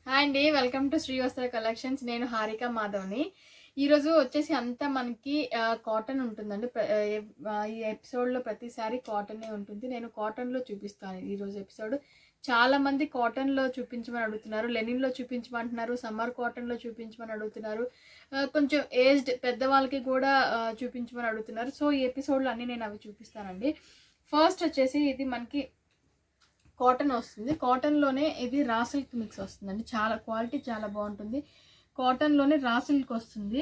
Hi అండి, welcome to శ్రీవస్త్ర collections. నేను హారిక మాధవ్ని. ఈరోజు వచ్చేసి అంతా మనకి కాటన్ ఉంటుందండి. ఈ ఎపిసోడ్లో ప్రతిసారి కాటనే ఉంటుంది. నేను కాటన్లో చూపిస్తాను ఈరోజు ఎపిసోడ్. చాలామంది కాటన్లో చూపించమని అడుగుతున్నారు, లెనిన్లో చూపించమంటున్నారు, సమ్మర్ కాటన్లో చూపించమని అడుగుతున్నారు, కొంచెం ఏజ్డ్ పెద్దవాళ్ళకి కూడా చూపించమని అడుగుతున్నారు. సో ఈ ఎపిసోడ్లో అన్నీ నేను అవి చూపిస్తానండి. ఫస్ట్ వచ్చేసి ఇది మనకి కాటన్ వస్తుంది. కాటన్లోనే ఇది రా సిల్క్ మిక్స్ వస్తుందండి. చాలా క్వాలిటీ చాలా బాగుంటుంది. కాటన్లోనే రా సిల్క్ వస్తుంది.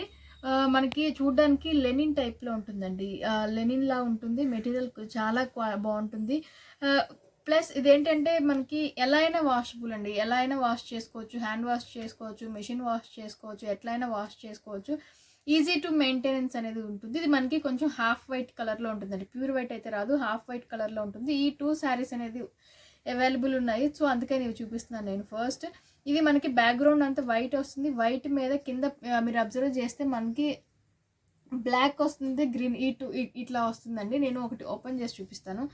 మనకి చూడడానికి లెనిన్ టైప్లో ఉంటుందండి. లెనిన్లా ఉంటుంది. మెటీరియల్ చాలా బాగుంటుంది. ప్లస్ ఇదేంటంటే మనకి ఎలా అయినా వాషబుల్ అండి. ఎలా అయినా వాష్ చేసుకోవచ్చు, హ్యాండ్ వాష్ చేసుకోవచ్చు, మెషిన్ వాష్ చేసుకోవచ్చు, ఎట్లయినా వాష్ చేసుకోవచ్చు. ఈజీ టు మెయింటెనెన్స్ అనేది ఉంటుంది. ఇది మనకి కొంచెం హాఫ్ వైట్ కలర్లో ఉంటుందండి. ప్యూర్ వైట్ అయితే రాదు, హాఫ్ వైట్ కలర్లో ఉంటుంది. ఈ 2 శారీస్ అనేది అవైలబుల్ ఉన్నాయి. సో అందుకే నేను చూపిస్తున్నాను. నేను ఫస్ట్ ఇది మనకి బ్యాక్గ్రౌండ్ అంతా వైట్ వస్తుంది. వైట్ మీద కింద మీరు అబ్జర్వ్ చేస్తే మనకి బ్లాక్ వస్తుంది, గ్రీన్ ఇట్లా వస్తుందండి. నేను ఒకటి ఓపెన్ చేసి చూపిస్తాను.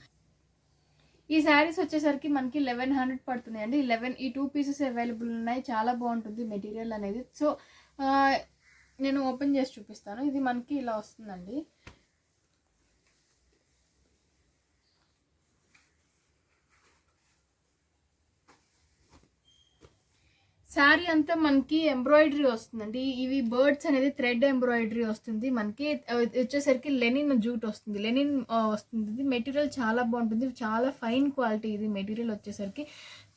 ఈ శారీస్ వచ్చేసరికి మనకి 1100 పడుతున్నాయండి. ఈ 2 పీసెస్ అవైలబుల్ ఉన్నాయి. చాలా బాగుంటుంది మెటీరియల్ అనేది. సో నేను ఓపెన్ చేసి చూపిస్తాను. ఇది మనకి ఇలా వస్తుందండి. శారీ అంతా మనకి ఎంబ్రాయిడరీ వస్తుందండి. ఇవి బర్డ్స్ అనేది థ్రెడ్ ఎంబ్రాయిడరీ వస్తుంది. మనకి వచ్చేసరికి లెనిన్ జూట్ వస్తుంది, లెనిన్ వస్తుంది. ఇది మెటీరియల్ చాలా బాగుంటుంది, చాలా ఫైన్ క్వాలిటీ ఇది మెటీరియల్ వచ్చేసరికి.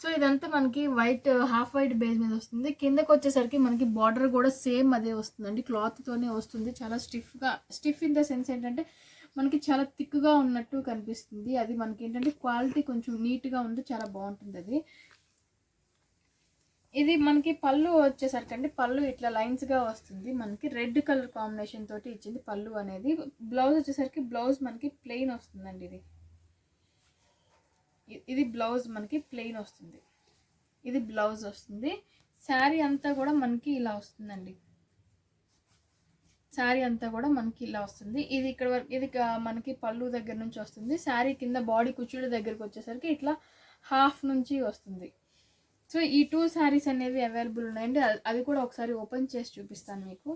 సో ఇదంతా మనకి వైట్, హాఫ్ వైట్ బేస్ మీద వస్తుంది. కిందకు వచ్చేసరికి మనకి బార్డర్ కూడా సేమ్ అదే వస్తుందండి, క్లాత్తోనే వస్తుంది. చాలా స్టిఫ్ ఇన్ ద సెన్స్ ఏంటంటే మనకి చాలా థిక్గా ఉన్నట్టు కనిపిస్తుంది. అది మనకి ఏంటంటే క్వాలిటీ కొంచెం నీట్గా ఉంది, చాలా బాగుంటుంది అది. ఇది మనకి పళ్ళు వచ్చేసరికి అండి, పళ్ళు ఇట్లా లైన్స్గా వస్తుంది. మనకి రెడ్ కలర్ కాంబినేషన్ తోటి ఇచ్చింది పళ్ళు అనేది. బ్లౌజ్ వచ్చేసరికి బ్లౌజ్ మనకి ప్లెయిన్ వస్తుందండి. ఇది బ్లౌజ్ మనకి ప్లెయిన్ వస్తుంది. ఇది బ్లౌజ్ వస్తుంది. శారీ అంతా కూడా మనకి ఇలా వస్తుందండి. శారీ అంతా కూడా మనకి ఇలా వస్తుంది. ఇది ఇక్కడ వరకు, ఇది మనకి పళ్ళు దగ్గర నుంచి వస్తుంది. శారీ కింద బాడీ కుచ్చుళ్ళ దగ్గరకు వచ్చేసరికి ఇట్లా హాఫ్ నుంచి వస్తుంది. సో ఈ 2 శారీస్ అనేవి అవైలబుల్ ఉన్నాయండి. అది కూడా ఒకసారి ఓపెన్ చేసి చూపిస్తాను మీకు.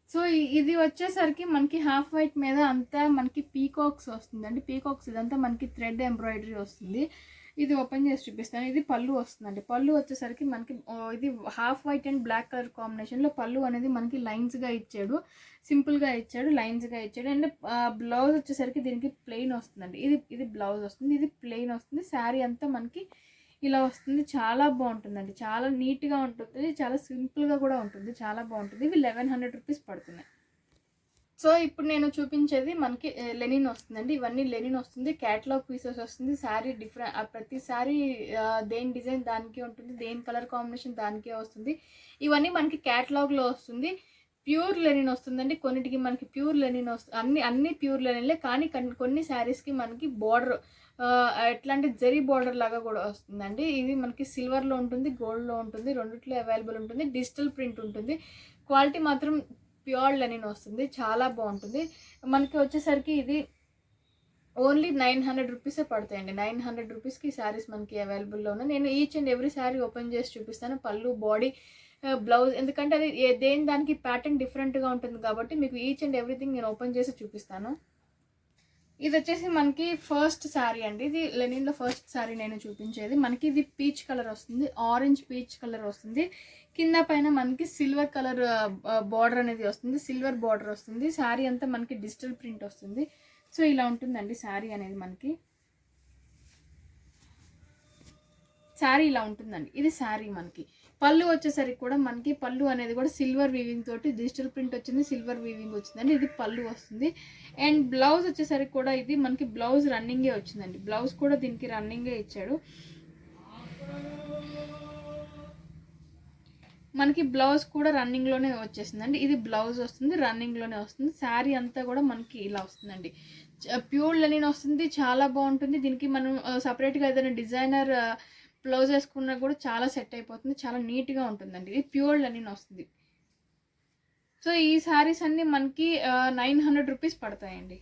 సో ఇది వచ్చేసరికి మనకి హాఫ్ వైట్ మీద అంతా మనకి పీకాక్స్ వస్తుందండి. పీకాక్స్ ఇదంతా మనకి థ్రెడ్ ఎంబ్రాయిడరీ వస్తుంది. ఇది ఓపెన్ చేసి చూపిస్తాను. ఇది పళ్ళు వస్తుందండి. పళ్ళు వచ్చేసరికి మనకి ఇది half white and black colour కాంబినేషన్లో పళ్ళు అనేది మనకి లైన్స్గా ఇచ్చాడు, సింపుల్గా ఇచ్చాడు, లైన్స్గా ఇచ్చాడు. అండ్ బ్లౌజ్ వచ్చేసరికి దీనికి ప్లెయిన్ వస్తుందండి. ఇది బ్లౌజ్ వస్తుంది, ఇది ప్లెయిన్ వస్తుంది. శారీ అంతా మనకి ఇలా వస్తుంది. చాలా బాగుంటుందండి, చాలా నీట్గా ఉంటుంది, చాలా సింపుల్గా కూడా ఉంటుంది, చాలా బాగుంటుంది. ఇవి 1100 రూపీస్ పడుతున్నాయి. సో ఇప్పుడు నేను చూపించేది మనకి లెనిన్ వస్తుందండి. ఇవన్నీ లెనిన్ వస్తుంది, క్యాటలాగ్ పీసెస్ వస్తుంది. శారీ డిఫరెంట్, ప్రతి శారీ దేని డిజైన్ దానికి ఉంటుంది, దేని కలర్ కాంబినేషన్ దానికే వస్తుంది. ఇవన్నీ మనకి క్యాటలాగ్లో వస్తుంది. ప్యూర్ లెనిన్ వస్తుందండి. కొన్నిటికి మనకి ప్యూర్ లెనిన్ వస్తుంది, అన్ని ప్యూర్ లెనిన్లే. కానీ కొన్ని శారీస్కి మనకి బార్డర్ ఎట్లాంటి జరీ బార్డర్ లాగా కూడా వస్తుందండి. ఇది మనకి సిల్వర్లో ఉంటుంది, గోల్డ్లో ఉంటుంది, రెండిట్లో అవైలబుల్ ఉంటుంది. డిజిటల్ ప్రింట్ ఉంటుంది. క్వాలిటీ మాత్రం ప్యూర్ లెనిన్ వస్తుంది, చాలా బాగుంటుంది. మనకి వచ్చేసరికి ఇది ఓన్లీ 900 రూపీసే పడతాయండి. 900 రూపీస్కి శారీస్ మనకి అవైలబుల్లో ఉన్నాయి. నేను each and every sari open చేసి చూపిస్తాను. పళ్ళు, బాడీ, బ్లౌజ్, ఎందుకంటే అది దేని దానికి ప్యాటర్న్ డిఫరెంట్గా ఉంటుంది కాబట్టి మీకు ఈచ్ అండ్ ఎవ్రీథింగ్ నేను ఓపెన్ చేసి చూపిస్తాను. ఇది వచ్చేసి మనకి ఫస్ట్ శారీ అండి. ఇది లెనిన్లో ఫస్ట్ శారీ నేను చూపించేది. మనకి ఇది పీచ్ కలర్ వస్తుంది, ఆరెంజ్ పీచ్ కలర్ వస్తుంది. కింద పైన మనకి సిల్వర్ కలర్ బార్డర్ అనేది వస్తుంది, సిల్వర్ బార్డర్ వస్తుంది. శారీ అంతా మనకి డిజిటల్ ప్రింట్ వస్తుంది. సో ఇలా ఉంటుందండి శారీ అనేది. మనకి శారీ ఇలా ఉంటుందండి. ఇది శారీ. మనకి పళ్ళు వచ్చేసరికి కూడా మనకి పళ్ళు అనేది కూడా సిల్వర్ వీవింగ్ తోటి డిజిటల్ ప్రింట్ వచ్చింది, సిల్వర్ వీవింగ్ వచ్చిందండి. ఇది పళ్ళు వస్తుంది. అండ్ బ్లౌజ్ వచ్చేసరికి కూడా ఇది మనకి బ్లౌజ్ రన్నింగే వచ్చిందండి. బ్లౌజ్ కూడా దీనికి రన్నింగే ఇచ్చాడు. మనకి బ్లౌజ్ కూడా రన్నింగ్లోనే వచ్చేసిందండి. ఇది బ్లౌజ్ వస్తుంది, రన్నింగ్లోనే వస్తుంది. శారీ అంతా కూడా మనకి ఇలా వస్తుందండి. ప్యూర్ లెనిన్ వస్తుంది, చాలా బాగుంటుంది. దీనికి మనం సపరేట్గా ఏదైనా డిజైనర్ బ్లౌజ్ వేసుకున్నా కూడా చాలా సెట్ అయిపోతుంది, చాలా నీట్గా ఉంటుందండి. ఇది ప్యూర్ లెనిన్ వస్తుంది. సో ఈ శారీస్ అన్నీ మనకి 900 రూపీస్ పడతాయండి.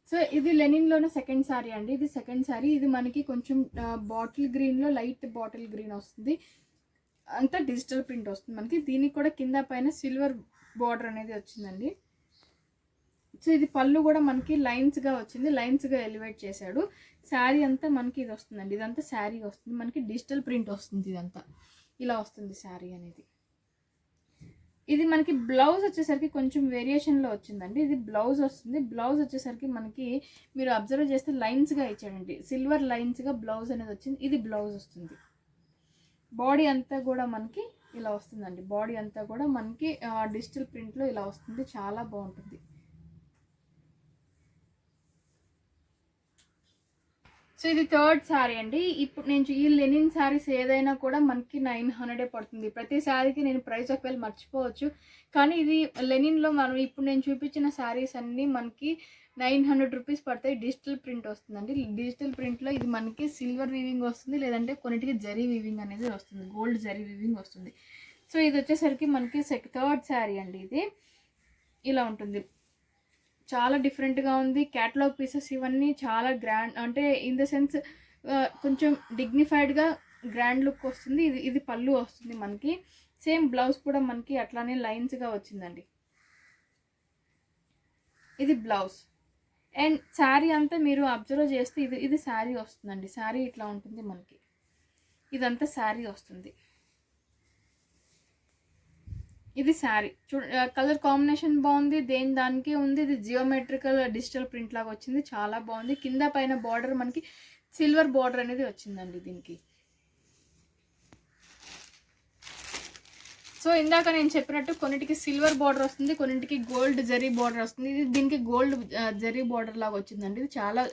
సో ఇది లెనిన్లోనే సెకండ్ శారీ అండి. ఇది సెకండ్ శారీ. ఇది మనకి కొంచెం బాటిల్ గ్రీన్లో లైట్ బాటిల్ గ్రీన్ వస్తుంది. అంతా డిజిటల్ ప్రింట్ వస్తుంది మనకి. దీనికి కూడా కింద పైన సిల్వర్ బార్డర్ అనేది వచ్చిందండి. సో ఇది పళ్ళు కూడా మనకి లైన్స్గా వచ్చింది, లైన్స్గా ఎలివేట్ చేశాడు. శారీ అంతా మనకి ఇది వస్తుందండి. ఇదంతా శారీ వస్తుంది మనకి, డిజిటల్ ప్రింట్ వస్తుంది. ఇదంతా ఇలా వస్తుంది శారీ అనేది. ఇది మనకి బ్లౌజ్ వచ్చేసరికి కొంచెం వేరియేషన్లో వచ్చిందండి. ఇది బ్లౌజ్ వస్తుంది. బ్లౌజ్ వచ్చేసరికి మనకి మీరు అబ్జర్వ్ చేస్తే లైన్స్గా ఇచ్చాడండి, సిల్వర్ లైన్స్గా బ్లౌజ్ అనేది వచ్చింది. ఇది బ్లౌజ్ వస్తుంది. బాడీ అంతా కూడా మనకి ఇలా వస్తుందండి. బాడీ అంతా కూడా మనకి డిజిటల్ ప్రింట్లో ఇలా వస్తుంది. చాలా బాగుంటుంది. సో ఇది థర్డ్ శారీ అండి. ఇప్పుడు నేను ఈ లెనిన్ శారీస్ ఏదైనా కూడా మనకి 900 పడుతుంది. ప్రతి శారీకి నేను ప్రైస్ ఒకవేళ మర్చిపోవచ్చు, కానీ ఇది లెనిన్లో మనం ఇప్పుడు నేను చూపించిన శారీస్ అన్నీ మనకి 900 రూపీస్ పడతాయి. డిజిటల్ ప్రింట్ వస్తుందండి. డిజిటల్ ప్రింట్లో ఇది మనకి సిల్వర్ వీవింగ్ వస్తుంది, లేదంటే కొన్నిటికి జరీ వీవింగ్ అనేది వస్తుంది, గోల్డ్ జరీ వీవింగ్ వస్తుంది. సో ఇది వచ్చేసరికి మనకి థర్డ్ శారీ అండి. ఇది ఇలా ఉంటుంది. చాలా డిఫరెంట్గా ఉంది. క్యాటలాగ్ పీసెస్ ఇవన్నీ చాలా గ్రాండ్, అంటే ఇన్ ద సెన్స్ కొంచెం డిగ్నిఫైడ్గా గ్రాండ్ లుక్ వస్తుంది. ఇది పళ్ళు వస్తుంది మనకి. సేమ్ బ్లౌజ్ కూడా మనకి అట్లానే లైన్స్గా వచ్చిందండి. ఇది బ్లౌజ్. అండ్ శారీ అంతా మీరు అబ్జర్వ్ చేస్తే ఇది శారీ వస్తుందండి. శారీ ఇట్లా ఉంటుంది మనకి. ఇదంతా శారీ వస్తుంది. ఇది శారీ కలర్ కాంబినేషన్ బాగుంది, దానికి ఉంది. ఇది జియోమెట్రికల్ డిజిటల్ ప్రింట్ లాగా వచ్చింది, చాలా బాగుంది. కింద పైన బార్డర్ మనకి సిల్వర్ బార్డర్ అనేది వచ్చిందండి దీనికి. సో ఇందాక నేను చెప్పినట్టు కొన్నిటికి సిల్వర్ బార్డర్ వస్తుంది, కొన్నిటికి గోల్డ్ జరీ బార్డర్ వస్తుంది. ఇది దీనికి గోల్డ్ జరీ బార్డర్ లాగా వచ్చిందండి. ఇది చాలా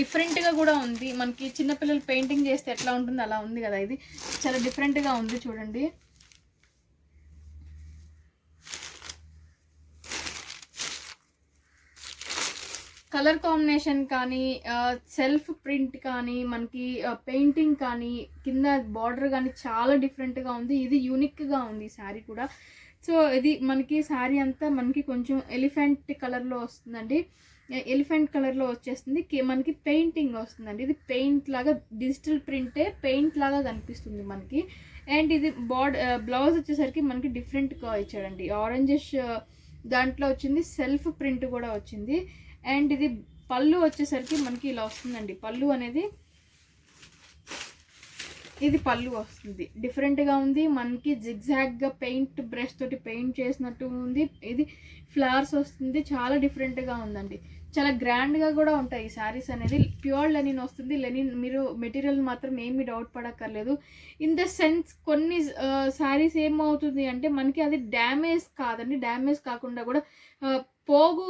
డిఫరెంట్గా కూడా ఉంది. మనకి చిన్నపిల్లలు పెయింటింగ్ చేస్తే ఎట్లా ఉంటుంది అలా ఉంది కదా, ఇది చాలా డిఫరెంట్గా ఉంది చూడండి. కలర్ కాంబినేషన్ కానీ, సెల్ఫ్ ప్రింట్ కానీ, మనకి పెయింటింగ్ కానీ, కింద బార్డర్ కానీ చాలా డిఫరెంట్గా ఉంది. ఇది యూనిక్గా ఉంది శారీ కూడా. సో ఇది మనకి శారీ అంతా మనకి కొంచెం ఎలిఫెంట్ కలర్లో వస్తుందండి. ఎలిఫెంట్ కలర్లో వచ్చేస్తుంది. మనకి పెయింటింగ్ వస్తుందండి. ఇది పెయింట్ లాగా, డిజిటల్ ప్రింటే పెయింట్ లాగా కనిపిస్తుంది మనకి. అండ్ ఇది బ్లౌజ్ వచ్చేసరికి మనకి డిఫరెంట్గా ఇచ్చాడండి. ఆరెంజిష్ దాంట్లో వచ్చింది, సెల్ఫ్ ప్రింట్ కూడా వచ్చింది. అండ్ ఇది పళ్ళు వచ్చేసరికి మనకి ఇలా వస్తుందండి. పళ్ళు అనేది ఇది పళ్ళు వస్తుంది. డిఫరెంట్గా ఉంది మనకి. జిగ్జాగ్గా పెయింట్ బ్రష్ తోటి పెయింట్ చేసినట్టు ఉంది. ఇది ఫ్లవర్స్ వస్తుంది. చాలా డిఫరెంట్గా ఉందండి. చాలా గ్రాండ్గా కూడా ఉంటాయి ఈ శారీస్ అనేది. ప్యూర్ లెనిన్ వస్తుంది. లెనిన్ మీరు మెటీరియల్ మాత్రం ఏమీ డౌట్ పడక్కర్లేదు. ఇన్ ద సెన్స్ కొన్ని శారీస్ ఏమవుతుంది అంటే మనకి అది డ్యామేజ్ కాదండి. డ్యామేజ్ కాకుండా కూడా పోగు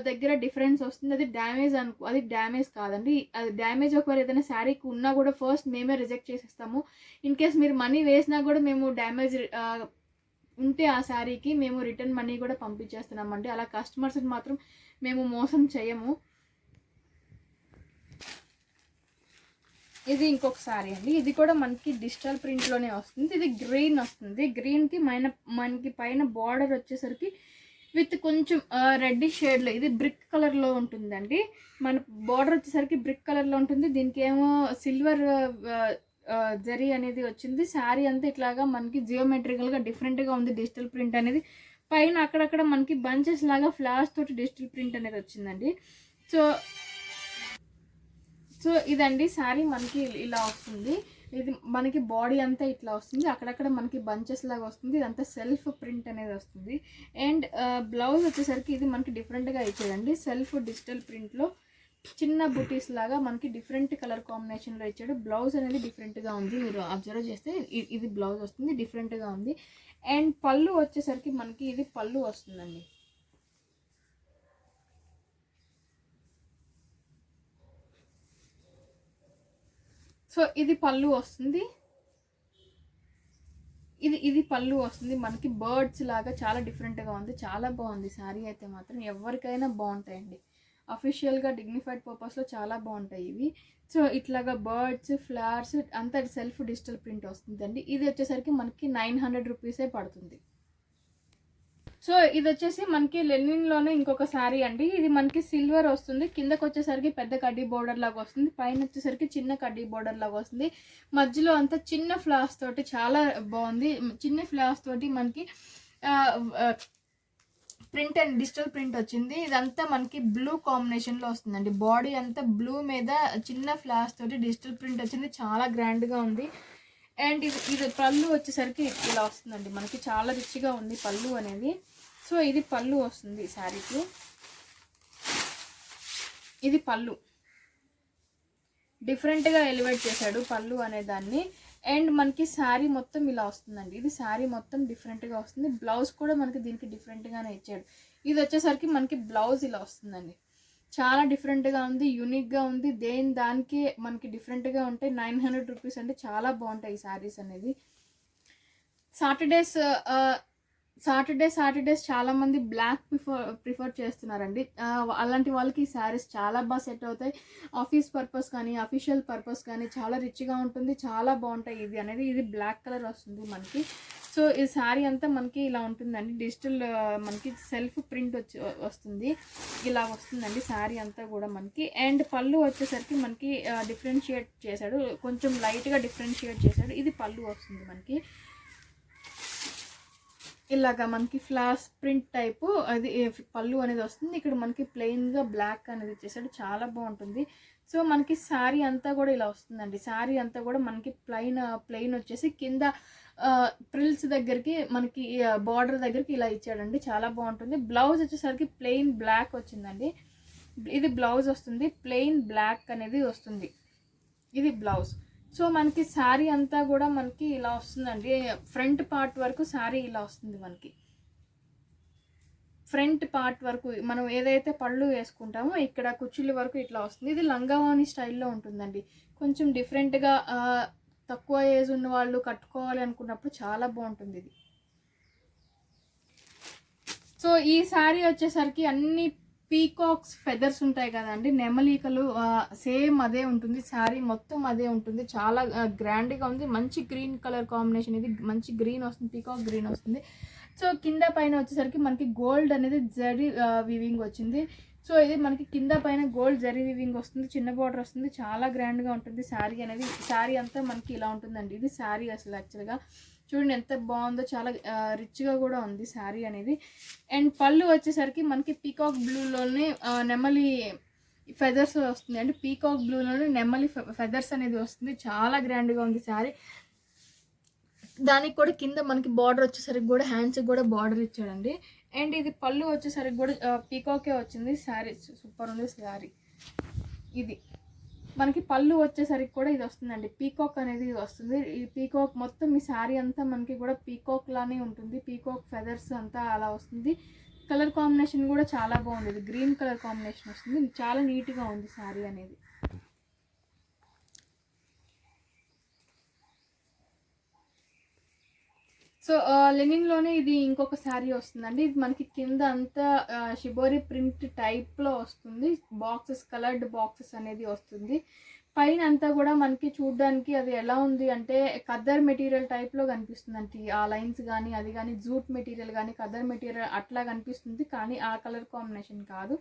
దగ్గర డిఫరెన్స్ వస్తుంది. అది డ్యామేజ్ కాదండి. అది డ్యామేజ్ ఒకవేళ ఏదైనా శారీకి ఉన్నా కూడా ఫస్ట్ మేమే రిజెక్ట్ చేసేస్తాము. ఇన్ కేస్ మీరు మనీ వేసినా కూడా మేము డ్యామేజ్ ఉంటే ఆ శారీకి మేము రిటర్న్ మనీ కూడా పంపించేస్తున్నామండి. అలా కస్టమర్స్కి మాత్రం మేము మోసం చేయము. ఇది ఇంకొక శారీ అండి. ఇది కూడా మనకి డిజిటల్ ప్రింట్లోనే వస్తుంది. ఇది గ్రీన్ వస్తుంది. గ్రీన్కి మనకి పైన బార్డర్ వచ్చేసరికి విత్ కొంచెం రెడ్ షేడ్లో, ఇది బ్రిక్ కలర్లో ఉంటుందండి. మన బార్డర్ వచ్చేసరికి బ్రిక్ కలర్లో ఉంటుంది. దీనికి ఏమో సిల్వర్ జరీ అనేది వచ్చింది. శారీ అంతా ఇట్లాగా మనకి జియోమెట్రికల్గా డిఫరెంట్గా ఉంది. డిజిటల్ ప్రింట్ అనేది పైన అక్కడక్కడ మనకి బంచెస్ లాగా ఫ్లవర్స్ తోటి డిజిటల్ ప్రింట్ అనేది వచ్చిందండి. సో ఇదండి శారీ మనకి ఇలా వస్తుంది. ఇది మనకి బాడీ అంతా ఇట్లా వస్తుంది. అక్కడక్కడ మనకి బంచెస్ లాగా వస్తుంది. ఇదంతా సెల్ఫ్ ప్రింట్ అనేది వస్తుంది. అండ్ బ్లౌజ్ వచ్చేసరికి ఇది మనకి డిఫరెంట్గా ఇచ్చాడండి. సెల్ఫ్ డిజిటల్ ప్రింట్లో చిన్న బుటీస్ లాగా మనకి డిఫరెంట్ కలర్ కాంబినేషన్లో ఇచ్చాడు. బ్లౌజ్ అనేది డిఫరెంట్గా ఉంది. మీరు అబ్జర్వ్ చేస్తే ఇది బ్లౌజ్ వస్తుంది, డిఫరెంట్గా ఉంది. అండ్ పళ్ళు వచ్చేసరికి మనకి ఇది పళ్ళు వస్తుందండి. సో ఇది పళ్ళు వస్తుంది. ఇది పళ్ళు వస్తుంది మనకి. బర్డ్స్ లాగా చాలా డిఫరెంట్గా ఉంది. చాలా బాగుంది శారీ అయితే మాత్రం. ఎవరికైనా బాగుంటాయండి. అఫీషియల్గా డిగ్నిఫైడ్ పర్పస్లో చాలా బాగుంటాయి ఇవి. సో ఇట్లాగా బర్డ్స్, ఫ్లవర్స్ అంతా సెల్ఫ్ డిజిటల్ ప్రింట్ వస్తుందండి. ఇది వచ్చేసరికి మనకి 900 రూపీసే పడుతుంది. సో ఇది వచ్చేసి మనకి లెనిన్లోనే ఇంకొక శారీ అండి. ఇది మనకి సిల్వర్ వస్తుంది, కిందకి వచ్చేసరికి పెద్ద కడ్డీ బోర్డర్ లాగా వస్తుంది, పైన వచ్చేసరికి చిన్న కడ్డీ బోర్డర్ లాగా వస్తుంది, మధ్యలో అంతా చిన్న ఫ్లవర్స్ తోటి చాలా బాగుంది. చిన్న ఫ్లవర్స్ తోటి మనకి ప్రింట్ అండ్ డిజిటల్ ప్రింట్ వచ్చింది. ఇదంతా మనకి బ్లూ కాంబినేషన్లో వస్తుందండి. బాడీ అంతా బ్లూ మీద చిన్న ఫ్లవర్స్ తోటి డిజిటల్ ప్రింట్ వచ్చింది, చాలా గ్రాండ్గా ఉంది. అండ్ ఇది పళ్ళు వచ్చేసరికి ఇలా వస్తుందండి, మనకి చాలా రిచ్గా ఉంది పళ్ళు అనేది. సో ఇది పళ్ళు వస్తుంది శారీకి, ఇది పళ్ళు డిఫరెంట్గా ఎలివేట్ చేశాడు పళ్ళు అనే దాన్ని. అండ్ మనకి శారీ మొత్తం ఇలా వస్తుందండి, ఇది శారీ మొత్తం డిఫరెంట్గా వస్తుంది. బ్లౌజ్ కూడా మనకి దీనికి డిఫరెంట్గానే ఇచ్చాడు. ఇది వచ్చేసరికి మనకి బ్లౌజ్ ఇలా వస్తుందండి, చాలా డిఫరెంట్గా ఉంది, యూనిక్గా ఉంది. దానికి మనకి డిఫరెంట్గా ఉంటాయి. 900 రూపీస్ అంటే చాలా బాగుంటాయి ఈ శారీస్ అనేది. సాటర్డేస్ చాలామంది బ్లాక్ ప్రిఫర్ చేస్తున్నారండి. అలాంటి వాళ్ళకి ఈ శారీస్ చాలా బాగా సెట్ అవుతాయి. ఆఫీస్ పర్పస్ కానీ అఫీషియల్ పర్పస్ కానీ చాలా రిచ్గా ఉంటుంది, చాలా బాగుంటాయి. ఇది బ్లాక్ కలర్ వస్తుంది మనకి. సో ఈ శారీ అంతా మనకి ఇలా ఉంటుందండి, డిజిటల్ మనకి సెల్ఫ్ ప్రింట్ వస్తుంది, ఇలా వస్తుందండి శారీ అంతా కూడా మనకి. అండ్ పళ్ళు వచ్చేసరికి మనకి డిఫరెన్షియేట్ చేశాడు, కొంచెం లైట్గా డిఫరెన్షియేట్ చేశాడు. ఇది పళ్ళు వస్తుంది మనకి, ఇలాగా మనకి ఫ్లాస్ ప్రింట్ టైపు అది పళ్ళు అనేది వస్తుంది. ఇక్కడ మనకి ప్లెయిన్గా బ్లాక్ అనేది ఇచ్చేసాడు, చాలా బాగుంటుంది. సో మనకి శారీ అంతా కూడా ఇలా వస్తుందండి. శారీ అంతా కూడా మనకి ప్లెయిన్ వచ్చేసి కింద ప్రిల్స్ దగ్గరికి మనకి బార్డర్ దగ్గరికి ఇలా ఇచ్చాడండి, చాలా బాగుంటుంది. బ్లౌజ్ వచ్చేసరికి ప్లెయిన్ బ్లాక్ వచ్చిందండి, ఇది బ్లౌజ్ వస్తుంది, ప్లెయిన్ బ్లాక్ అనేది వస్తుంది, ఇది బ్లౌజ్. సో మనకి శారీ అంతా కూడా మనకి ఇలా వస్తుందండి. ఫ్రంట్ పార్ట్ వరకు శారీ ఇలా వస్తుంది మనకి, ఫ్రంట్ పార్ట్ వరకు మనం ఏదైతే పళ్ళు వేసుకుంటామో ఇక్కడ కుచ్చుల వరకు ఇట్లా వస్తుంది. ఇది లంగావాణి స్టైల్లో ఉంటుందండి, కొంచెం డిఫరెంట్గా తక్కువ ఏజ్ ఉన్న వాళ్ళు కట్టుకోవాలి అనుకున్నప్పుడు చాలా బాగుంటుంది ఇది. సో ఈ శారీ వచ్చేసరికి అన్ని పీకాక్స్ ఫెదర్స్ ఉంటాయి కదండి, నెమలికలు, సేమ్ అదే ఉంటుంది. శారీ మొత్తం అదే ఉంటుంది, చాలా గ్రాండ్గా ఉంది. మంచి గ్రీన్ కలర్ కాంబినేషన్, ఇది మంచి గ్రీన్ వస్తుంది, పీకాక్ గ్రీన్ వస్తుంది. సో కింద పైన వచ్చేసరికి మనకి గోల్డ్ అనేది జరీ వీవింగ్ వచ్చింది. సో ఇది మనకి కింద పైన గోల్డ్ జరీ వీవింగ్ వస్తుంది, చిన్న బార్డర్ వస్తుంది, చాలా గ్రాండ్గా ఉంటుంది శారీ అనేది. శారీ అంతా మనకి ఇలా ఉంటుందండి, ఇది శారీ అసలు యాక్చువల్గా చూడండి ఎంత బాగుందో, చాలా రిచ్గా కూడా ఉంది శారీ అనేది. అండ్ పళ్ళు వచ్చేసరికి మనకి పీకాక్ బ్లూలోనే నెమలి ఫెదర్స్ వస్తుంది అండి, పీకాక్ బ్లూలోనే నెమలి ఫెదర్స్ అనేది వస్తుంది, చాలా గ్రాండ్గా ఉంది శారీ. దానికి కూడా కింద మనకి బార్డర్ వచ్చేసరికి కూడా హ్యాండ్స్కి కూడా బార్డర్ ఇచ్చాడండి. అండ్ ఇది పళ్ళు వచ్చేసరికి కూడా పీకాకే వచ్చింది. శారీ సూపర్ ఉంది శారీ. ఇది మనకి పళ్ళు వచ్చేసరికి కూడా ఇది వస్తుందండి, పీకాక్ అనేది ఇది వస్తుంది. ఈ పీకాక్ మొత్తం ఈ శారీ అంతా మనకి కూడా పీకాక్ లానే ఉంటుంది, పీకాక్ ఫెదర్స్ అంతా అలా వస్తుంది. కలర్ కాంబినేషన్ కూడా చాలా బాగుంది, ఇది గ్రీన్ కలర్ కాంబినేషన్ వస్తుంది, చాలా నీట్గా ఉంది శారీ అనేది. సో లెనిన్లోనే ఇది ఇంకొక శారీ వస్తుందండి. ఇది మనకి కింద అంతా షిబోరి ప్రింట్ టైప్లో వస్తుంది, బాక్సెస్ కలర్డ్ బాక్సెస్ అనేది వస్తుంది. పైన అంతా కూడా మనకి చూడడానికి అది ఎలా ఉంది అంటే కదర్ మెటీరియల్ టైప్లో కనిపిస్తుంది అంటే ఆ లైన్స్ కానీ అది కానీ జూట్ మెటీరియల్ కానీ కదర్ మెటీరియల్ అట్లా కనిపిస్తుంది, కానీ ఆ కలర్ కాంబినేషన్ కాదు,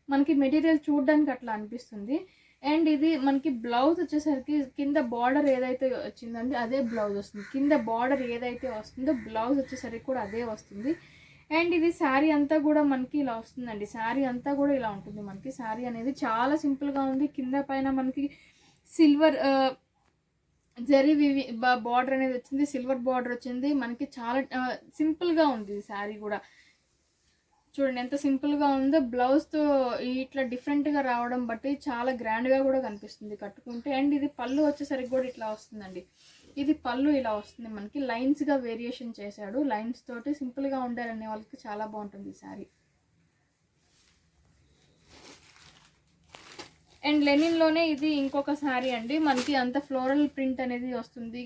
మనకి మెటీరియల్ చూడడానికి అట్లా అనిపిస్తుంది. అండ్ ఇది మనకి బ్లౌజ్ వచ్చేసరికి కింద బార్డర్ ఏదైతే వచ్చిందండి అదే బ్లౌజ్ వస్తుంది, కింద బార్డర్ ఏదైతే వస్తుందో బ్లౌజ్ వచ్చేసరికి కూడా అదే వస్తుంది. అండ్ ఇది శారీ అంతా కూడా మనకి ఇలా వస్తుందండి, శారీ అంతా కూడా ఇలా ఉంటుంది మనకి. శారీ అనేది చాలా సింపుల్గా ఉంది, కింద పైన మనకి సిల్వర్ జరీ బార్డర్ అనేది వచ్చింది, సిల్వర్ బార్డర్ వచ్చింది మనకి, చాలా సింపుల్గా ఉంది శారీ కూడా. చూడండి ఎంత సింపుల్గా ఉందో, బ్లౌజ్తో ఇట్లా డిఫరెంట్గా రావడం బట్టి చాలా గ్రాండ్గా కూడా కనిపిస్తుంది కట్టుకుంటే. అండ్ ఇది పళ్ళు వచ్చేసరికి కూడా ఇట్లా వస్తుందండి, ఇది పళ్ళు ఇలా వస్తుంది మనకి, లైన్స్గా వేరియేషన్ చేశాడు, లైన్స్ తోటి సింపుల్గా ఉండాలనే వాళ్ళకి చాలా బాగుంటుంది ఈ శారీ. అండ్ లెనిన్లోనే ఇది ఇంకొక శారీ అండి, మనకి అంత ఫ్లోరల్ ప్రింట్ అనేది వస్తుంది,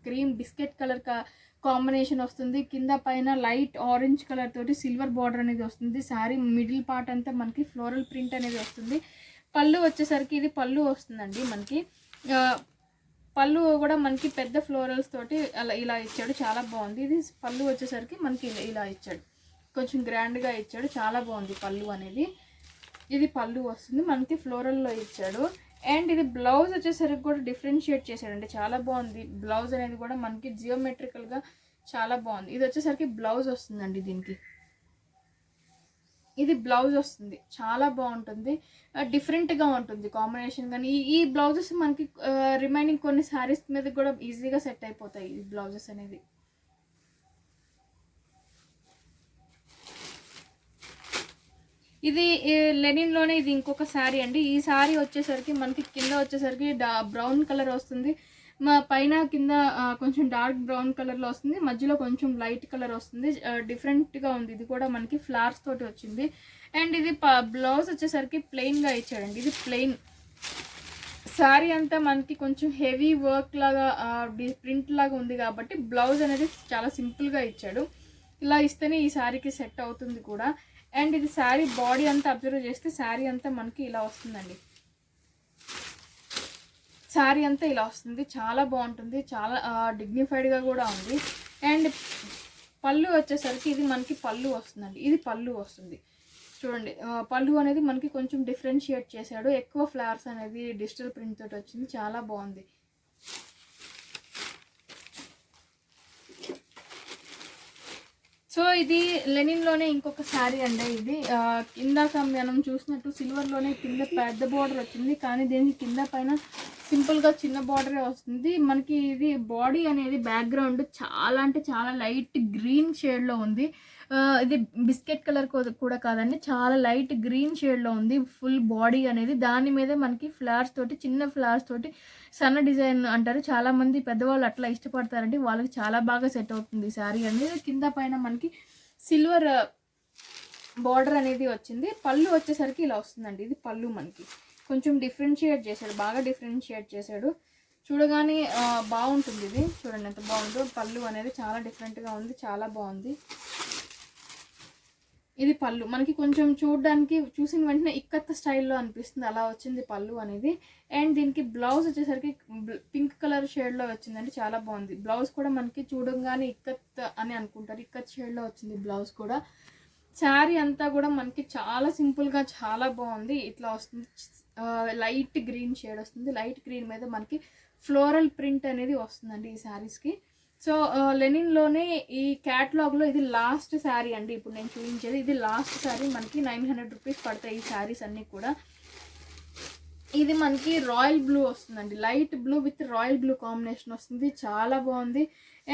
క్రీమ్ బిస్కెట్ కలర్ కాంబినేషన్ వస్తుంది, కింద పైన లైట్ ఆరెంజ్ కలర్ తోటి సిల్వర్ బార్డర్ అనేది వస్తుంది. శారీ మిడిల్ పార్ట్ అంతా మనకి ఫ్లోరల్ ప్రింట్ అనేది వస్తుంది. పళ్ళు వచ్చేసరికి ఇది పళ్ళు వస్తుందండి మనకి, పళ్ళు కూడా మనకి పెద్ద ఫ్లోరల్స్ తోటి అలా ఇలా ఇచ్చాడు, చాలా బాగుంది. ఇది పళ్ళు వచ్చేసరికి మనకి ఇలా ఇచ్చాడు, కొంచెం గ్రాండ్గా ఇచ్చాడు, చాలా బాగుంది పళ్ళు అనేది. ఇది పళ్ళు వస్తుంది మనకి, ఫ్లోరల్లో ఇచ్చాడు. అండ్ ఇది బ్లౌజ్ వచ్చేసరికి కూడా డిఫరెన్షియేట్ చేశాడండి, చాలా బాగుంది. బ్లౌజ్ అనేది కూడా మనకి జియోమెట్రికల్గా చాలా బాగుంది. ఇది వచ్చేసరికి బ్లౌజ్ వస్తుందండి దీనికి, ఇది బ్లౌజ్ వస్తుంది, చాలా బాగుంటుంది, డిఫరెంట్గా ఉంటుంది కాంబినేషన్. కానీ ఈ బ్లౌజెస్ మనకి రిమైనింగ్ కొన్ని శారీస్ మీద కూడా ఈజీగా సెట్ అయిపోతాయి ఈ బ్లౌజెస్ అనేది. ఇది లెనిన్లోనే ఇది ఇంకొక శారీ అండి. ఈ శారీ వచ్చేసరికి మనకి కింద వచ్చేసరికి బ్రౌన్ కలర్ వస్తుంది, మా పైన కింద కొంచెం డార్క్ బ్రౌన్ కలర్లో వస్తుంది, మధ్యలో కొంచెం లైట్ కలర్ వస్తుంది, డిఫరెంట్గా ఉంది. ఇది కూడా మనకి ఫ్లవర్స్ తోటి వచ్చింది. అండ్ ఇది బ్లౌజ్ వచ్చేసరికి ప్లెయిన్గా ఇచ్చాడండి, ఇది ప్లెయిన్. శారీ అంతా మనకి కొంచెం హెవీ వర్క్ లాగా ప్రింట్ లాగా ఉంది కాబట్టి బ్లౌజ్ అనేది చాలా సింపుల్గా ఇచ్చాడు. ఇలా ఇస్తేనే ఈ శారీకి సెట్ అవుతుంది కూడా. అండ్ ఇది శారీ బాడీ అంతా అబ్జర్వ్ చేస్తే శారీ అంతా మనకి ఇలా వస్తుందండి, శారీ అంతా ఇలా వస్తుంది, చాలా బాగుంటుంది, చాలా డిగ్నిఫైడ్గా కూడా ఉంది. అండ్ పళ్ళు వచ్చేసరికి ఇది మనకి పళ్ళు వస్తుందండి, ఇది పళ్ళు వస్తుంది చూడండి. పళ్ళు అనేది మనకి కొంచెం డిఫరెన్షియేట్ చేశాడు, ఎక్కువ ఫ్లవర్స్ అనేది డిజిటల్ ప్రింట్ తోటి వచ్చింది, చాలా బాగుంది. సో ఇది లెనిన్లోనే ఇంకొక శారీ అండి. ఇది ఇందాక మనం చూసినట్టు సిల్వర్లోనే కింద పెద్ద బార్డర్ వచ్చింది, కానీ దీనికి కింద పైన సింపుల్గా చిన్న బార్డరే వస్తుంది మనకి. ఇది బాడీ అనేది బ్యాక్గ్రౌండ్ చాలా అంటే చాలా లైట్ గ్రీన్ షేడ్లో ఉంది. ఇది బిస్కెట్ కలర్ కూడా కాదండి, చాలా లైట్ గ్రీన్ షేడ్లో ఉంది ఫుల్ బాడీ అనేది. దాని మీద మనకి ఫ్లవర్స్ తోటి, చిన్న ఫ్లవర్స్ తోటి సన్న డిజైన్ అంటారు చాలామంది పెద్దవాళ్ళు, అట్లా ఇష్టపడతారండి, వాళ్ళకి చాలా బాగా సెట్ అవుతుంది శారీ అనేది. కింద పైన మనకి సిల్వర్ బార్డర్ అనేది వచ్చింది. పళ్ళు వచ్చేసరికి ఇలా వస్తుందండి, ఇది పళ్ళు మనకి కొంచెం డిఫరెన్షియేట్ చేశాడు, బాగా డిఫరెన్షియేట్ చేశాడు, చూడగానే బాగుంటుంది. ఇది చూడండి ఎంత బాగుందో, పళ్ళు అనేది చాలా డిఫరెంట్గా ఉంది, చాలా బాగుంది. ఇది పళ్ళు మనకి కొంచెం చూడడానికి చూసిన వెంటనే ఇక్కత్ స్టైల్లో అనిపిస్తుంది, అలా వచ్చింది పళ్ళు అనేది. అండ్ దీనికి బ్లౌజ్ వచ్చేసరికి పింక్ కలర్ షేడ్లో వచ్చిందండి, చాలా బాగుంది. బ్లౌజ్ కూడా మనకి చూడంగానే ఇక్కత్ అని అనుకుంటారు, ఇక్కత్ షేడ్లో వచ్చింది బ్లౌజ్ కూడా. శారీ అంతా కూడా మనకి చాలా సింపుల్గా చాలా బాగుంది, ఇట్లా వస్తుంది. లైట్ గ్రీన్ షేడ్ వస్తుంది, లైట్ గ్రీన్ మీద మనకి ఫ్లోరల్ ప్రింట్ అనేది వస్తుందండి ఈ శారీస్కి. సో లెనిన్లోనే ఈ క్యాటలాగ్లో ఇది లాస్ట్ శారీ అండి, ఇప్పుడు నేను చూపించేది ఇది లాస్ట్ శారీ. మనకి 900 రూపీస్ పడతాయి ఈ శారీస్ అన్నీ కూడా. ఇది మనకి రాయల్ బ్లూ వస్తుందండి, light blue with royal blue combination వస్తుంది, చాలా బాగుంది.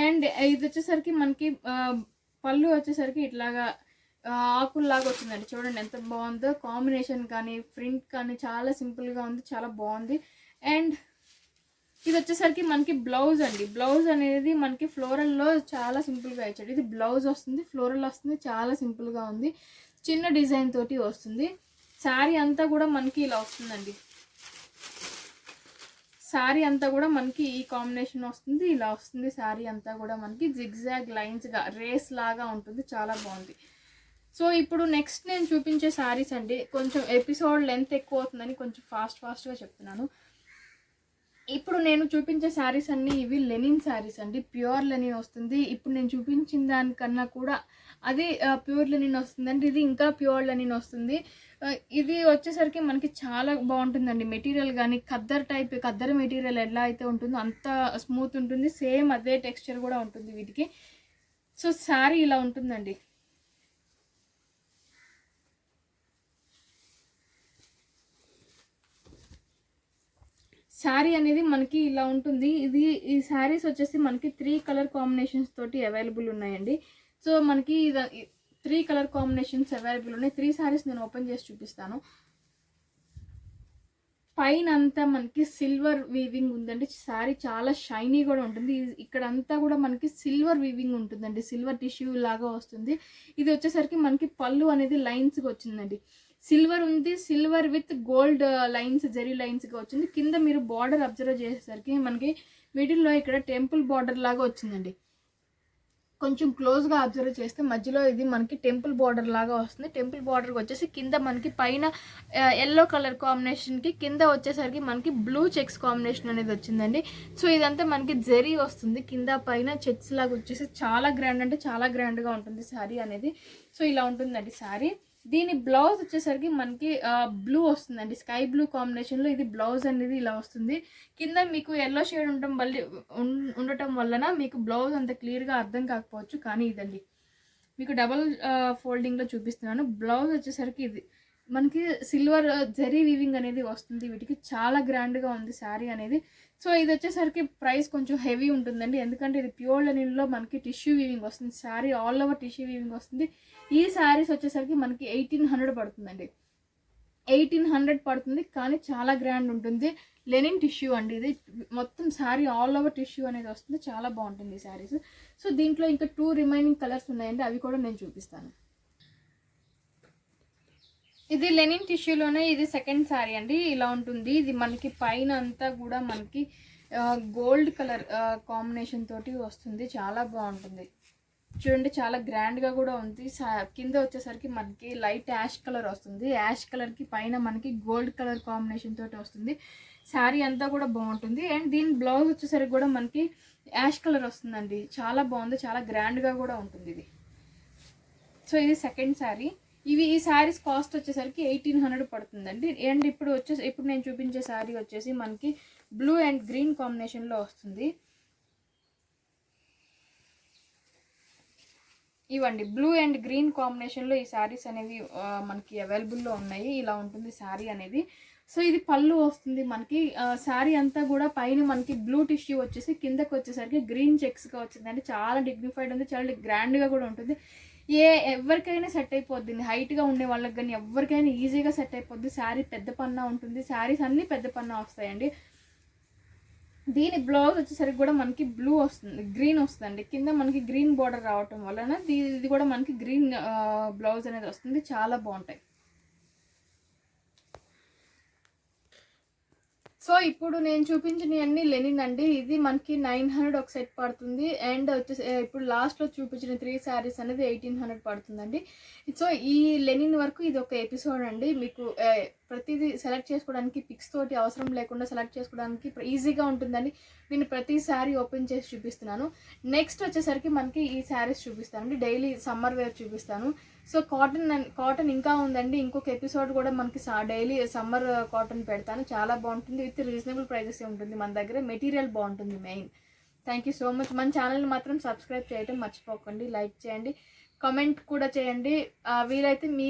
అండ్ ఇది వచ్చేసరికి మనకి పళ్ళు వచ్చేసరికి ఇట్లాగా ఆకుల్లాగా వచ్చిందండి, చూడండి ఎంత బాగుందో కాంబినేషన్ కానీ ప్రింట్ కానీ చాలా సింపుల్గా ఉంది, చాలా బాగుంది. అండ్ ఇది వచ్చేసరికి మనకి బ్లౌజ్ అండి, బ్లౌజ్ అనేది మనకి ఫ్లోరల్లో చాలా సింపుల్గా ఇచ్చాడు. ఇది బ్లౌజ్ వస్తుంది, ఫ్లోరల్ వస్తుంది, చాలా సింపుల్గా ఉంది, చిన్న డిజైన్ తోటి వస్తుంది. శారీ అంతా కూడా మనకి ఇలా వస్తుందండి, శారీ అంతా కూడా మనకి ఈ కాంబినేషన్ వస్తుంది, ఇలా వస్తుంది. శారీ అంతా కూడా మనకి జిగ్జాగ్ లైన్స్గా రేస్ లాగా ఉంటుంది, చాలా బాగుంది. సో ఇప్పుడు నెక్స్ట్ నేను చూపించే శారీస్ అండి, కొంచెం ఎపిసోడ్ లెంత్ ఎక్కువ అవుతుందని కొంచెం ఫాస్ట్గా చెప్తున్నాను. ఇప్పుడు నేను చూపించే శారీస్ అన్నీ ఇవి లెనిన్ శారీస్ అండి, ప్యూర్ లెనిన్ వస్తుంది. ఇప్పుడు నేను చూపించిన దానికన్నా కూడా అది ప్యూర్ లెనిన్ వస్తుందండి, ఇది ఇంకా ప్యూర్ లెనిన్ వస్తుంది. ఇది వచ్చేసరికి మనకి చాలా బాగుంటుందండి మెటీరియల్ కానీ, ఖద్దర్ మెటీరియల్ ఎలా అయితే ఉంటుందో అంత స్మూత్ ఉంటుంది, సేమ్ అదే టెక్స్చర్ కూడా ఉంటుంది వీటికి. సో శారీ ఇలా ఉంటుందండి, శారీ అనేది మనకి ఇలా ఉంటుంది. ఈ శారీస్ వచ్చేసి మనకి 3 కలర్ కాంబినేషన్స్ తోటి అవైలబుల్ ఉన్నాయండి. సో మనకి 3 కలర్ కాంబినేషన్స్ అవైలబుల్ ఉన్నాయి. 3 శారీస్ నేను ఓపెన్ చేసి చూపిస్తాను. పైన అంతా మనకి సిల్వర్ వీవింగ్ ఉందండి, శారీ చాలా షైనీ కూడా ఉంటుంది. ఇక్కడ అంతా కూడా మనకి సిల్వర్ వీవింగ్ ఉంటుందండి, సిల్వర్ టిష్యూ లాగా వస్తుంది. ఇది వచ్చేసరికి మనకి పళ్ళు అనేది లైన్స్గా వచ్చిందండి, సిల్వర్ ఉంది, silver with gold lines, zari లైన్స్గా వచ్చింది. కింద మీరు బార్డర్ అబ్జర్వ్ చేసేసరికి మనకి మిడిల్లో ఇక్కడ టెంపుల్ బార్డర్ లాగా వచ్చిందండి, కొంచెం క్లోజ్గా అబ్జర్వ్ చేస్తే మధ్యలో ఇది మనకి టెంపుల్ బార్డర్ లాగా వస్తుంది. టెంపుల్ బార్డర్కి వచ్చేసి కింద మనకి పైన ఎల్లో కలర్ కాంబినేషన్కి కింద వచ్చేసరికి మనకి బ్లూ చెక్స్ కాంబినేషన్ అనేది వచ్చిందండి. సో ఇదంతా మనకి జరీ వస్తుంది, కింద పైన చెక్స్ లాగా వచ్చేసి చాలా గ్రాండ్ అంటే చాలా గ్రాండ్గా ఉంటుంది శారీ అనేది. సో ఇలా ఉంటుందండి శారీ. దీని బ్లౌజ్ వచ్చేసరికి మనకి బ్లూ వస్తుందండి, స్కై బ్లూ కాంబినేషన్లో ఇది బ్లౌజ్ అనేది ఇలా వస్తుంది. కింద మీకు ఎల్లో షేడ్ ఉండటం వలన మీకు బ్లౌజ్ అంత క్లియర్గా అర్థం కాకపోవచ్చు, కానీ ఇదండి మీకు డబల్ ఫోల్డింగ్లో చూపిస్తున్నాను. బ్లౌజ్ వచ్చేసరికి ఇది మనకి సిల్వర్ జరీ వీవింగ్ అనేది వస్తుంది, వీటికి చాలా గ్రాండ్గా ఉంది శారీ అనేది. సో ఇది వచ్చేసరికి ప్రైస్ కొంచెం హెవీ ఉంటుందండి, ఎందుకంటే ఇది ప్యూర్ లెనిన్లో మనకి టిష్యూ వీవింగ్ వస్తుంది, sari all over tissue weaving వస్తుంది. ఈ శారీస్ వచ్చేసరికి మనకి 1800 పడుతుందండి, 1800 పడుతుంది, కానీ చాలా గ్రాండ్ ఉంటుంది. లెనిన్ టిష్యూ అండి ఇది, మొత్తం శారీ ఆల్ ఓవర్ టిష్యూ అనేది వస్తుంది, చాలా బాగుంటుంది ఈ శారీస్. సో దీంట్లో ఇంకా 2 రిమైనింగ్ కలర్స్ ఉన్నాయండి, అవి కూడా నేను చూపిస్తాను. ఇది లెనిన్ టిష్యూలోనే ఇది సెకండ్ శారీ అండి, ఇలా ఉంటుంది. ఇది మనకి పైన అంతా కూడా మనకి గోల్డ్ కలర్ కాంబినేషన్ తోటి వస్తుంది, చాలా బాగుంటుంది చూడండి, చాలా గ్రాండ్గా కూడా ఉంది. కింద వచ్చేసరికి మనకి లైట్ యాష్ కలర్ వస్తుంది, యాష్ కలర్కి పైన మనకి గోల్డ్ కలర్ కాంబినేషన్ తోటి వస్తుంది. శారీ అంతా కూడా బాగుంటుంది. అండ్ దీని బ్లౌజ్ వచ్చేసరికి కూడా మనకి యాష్ కలర్ వస్తుందండి, చాలా బాగుంది, చాలా గ్రాండ్గా కూడా ఉంటుంది ఇది. సో ఇది సెకండ్ శారీ. ఈ శారీస్ కాస్ట్ వచ్చేసరికి 1800 పడుతుందండి. అండ్ ఇప్పుడు నేను చూపించే శారీ వచ్చేసి మనకి బ్లూ అండ్ గ్రీన్ కాంబినేషన్లో వస్తుంది. ఇవ్వండి బ్లూ అండ్ గ్రీన్ కాంబినేషన్లో ఈ శారీస్ అనేవి మనకి అవైలబుల్లో ఉన్నాయి, ఇలా ఉంటుంది శారీ అనేది. సో ఇది పళ్ళు వస్తుంది మనకి. శారీ అంతా కూడా పైన మనకి బ్లూ టిష్యూ వచ్చేసి కిందకి వచ్చేసరికి గ్రీన్ చెక్స్గా వచ్చిందండి, చాలా డిగ్నిఫైడ్ ఉంది, చాలా గ్రాండ్గా కూడా ఉంటుంది. ఎవరికైనా సెట్ అయిపోద్ది, హైట్గా ఉండే వాళ్ళకి కానీ ఎవరికైనా ఈజీగా సెట్ అయిపోద్ది. శారీ పెద్ద పన్నా ఉంటుంది, శారీస్ అన్నీ పెద్ద పన్నా వస్తాయండి. దీని బ్లౌజ్ వచ్చేసరికి కూడా మనకి బ్లూ వస్తుంది, గ్రీన్ వస్తుందండి, కింద మనకి గ్రీన్ బార్డర్ రావటం వలన ఇది కూడా మనకి గ్రీన్ బ్లౌజ్ అనేది వస్తుంది, చాలా బాగుంటాయి. సో ఇప్పుడు నేను చూపించినవన్నీ లెనిన్ అండి, ఇది మనకి 900 ఒక సెట్ పడుతుంది. అండ్ వచ్చేసి ఇప్పుడు లాస్ట్లో చూపించిన 3 శారీస్ అనేది 1800 పడుతుందండి. సో ఈ లెనిన్ వరకు ఇది ఒక ఎపిసోడ్ అండి, మీకు ప్రతిదీ సెలెక్ట్ చేసుకోవడానికి పిక్స్ తోటి అవసరం లేకుండా సెలెక్ట్ చేసుకోవడానికి ఈజీగా ఉంటుందండి. నేను ప్రతి శారీ ఓపెన్ చేసి చూపిస్తున్నాను. నెక్స్ట్ వచ్చేసరికి మనకి ఈ శారీస్ చూపిస్తానండి, డైలీ సమ్మర్ వేర్ చూపిస్తాను. సో కాటన్ ఇంకా ఉందండి, ఇంకొక ఎపిసోడ్ కూడా మనకి డైలీ సమ్మర్ కాటన్ పెడతాను, చాలా బాగుంటుంది, విత్ రీజనబుల్ ప్రైజెస్ ఉంటుంది మన దగ్గర, మెటీరియల్ బాగుంటుంది main. Thank you so much. మన ఛానల్ని మాత్రం సబ్స్క్రైబ్ చేయడం మర్చిపోకండి, లైక్ చేయండి, కామెంట్ కూడా చేయండి, వీలైతే మీ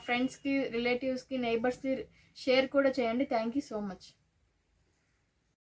ఫ్రెండ్స్కి, రిలేటివ్స్కి, నైబర్స్కి షేర్ కూడా చేయండి. Thank you so much.